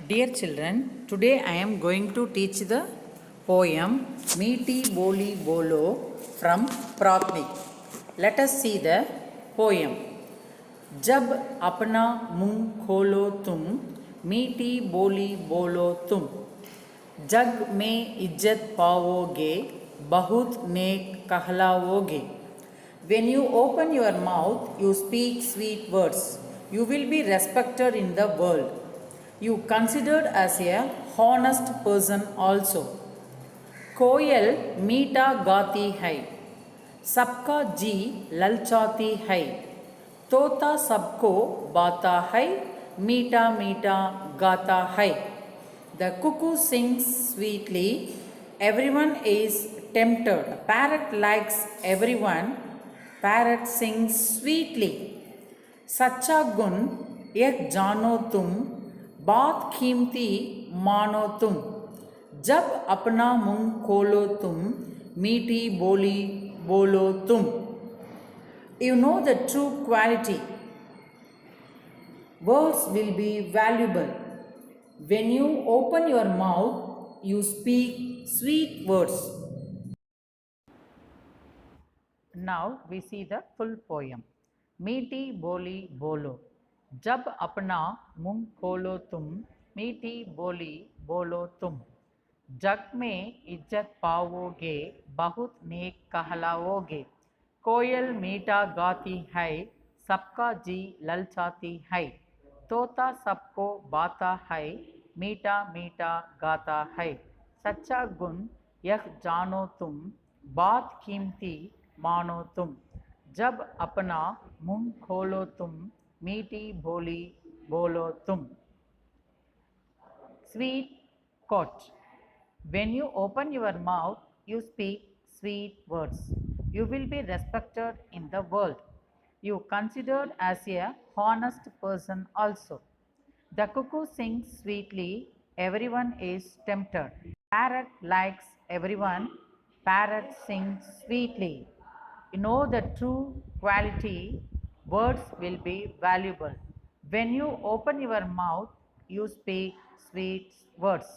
Dear children, today I am going to teach the poem Meeti Boli Bolo from Pratnik. Let us see the poem. जब अपना मुंह खोलो तुम मीठी बोली बोलो तुम जग में इज्जत पाओगे बहुत नेक कहलाओगे. When you open your mouth, you speak sweet words. You will be respected in the world. You considered as a honest person also. कोयल मीठा गाती है, सबका जी ललचाती है. तोता सबको बाता है, मीठा मीठा गाता है. The cuckoo sings sweetly, everyone is tempted. Parrot likes everyone, parrot sings sweetly. सच्चा गुण एक जानो तुम, बात कीमती मानो तुम. जब अपना मुंह खोलो तुम, मीठी बोली बोलो तुम. You know the true quality. Words will be valuable. When you open your mouth, you speak sweet words. Now we see the full poem. मीठी बोली बोलो, जब अपना मुंह खोलो तुम, मीठी बोली बोलो तुम. जग में इज्जत पाओगे, बहुत नेक कहलाओगे. कोयल मीठा गाती है, सबका जी ललचाती है. तोता सबको बाता है, मीठा मीठा गाता है. सच्चा गुण यह जानो तुम, बात कीमती मानो तुम. जब अपना मुंह खोलो तुम, मीठी बोली बोलो तुम. Sweet quote. When you open your mouth, you speak sweet words. You will be respected in the world. You considered as a honest person also. The cuckoo sings sweetly, everyone is tempted. Parrot likes everyone, parrot sings sweetly. You know the true quality, words will be valuable. When you open your mouth, you speak sweet words.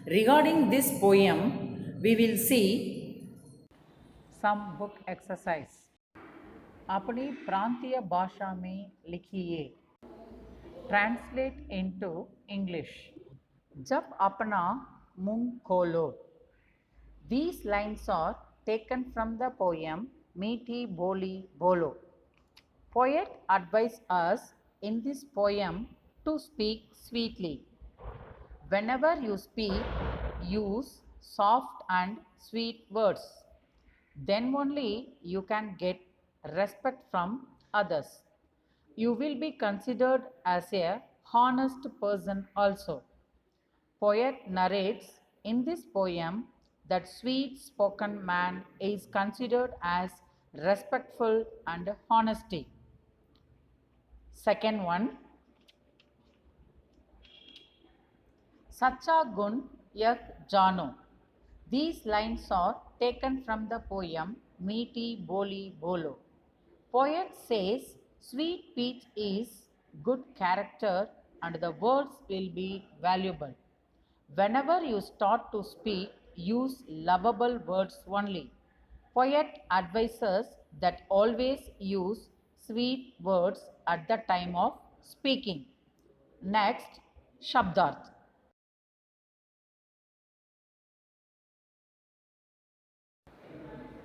Regarding this poem, we will see some book exercise. अपनी प्रांतीय भाषा में लिखिए. Translate into English. जब अपना मुंह खोलो. These lines are taken from the poem Meethi Boli Bolo. Poet advised us in this poem to speak sweetly. Whenever you speak, use soft and sweet words. Then only you can get respect from others. You will be considered as a honest person also. Poet narrates in this poem that sweet spoken man is considered as respectful and honesty. Second one, Sacha Gun Yak Jano. These lines are taken from the poem Meeti Boli Bolo. Poet says sweet speech is good character and the words will be valuable. Whenever you start to speak, use lovable words only. Poet advises that always use sweet words at the time of speaking. Next, Shabdarth.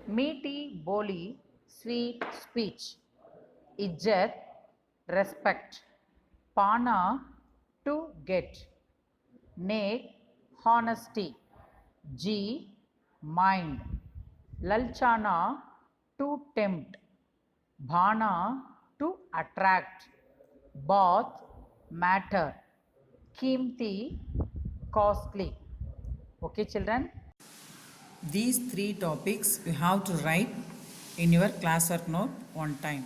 Meeti boli, sweet speech. Izzat, respect. Pana, to get. Nek, honesty. G, mind. Lalchana, to tempt. Bhana, to attract. Bath, matter. Kimti, costly. Okay, children? These three topics you have to write in your class work note one time.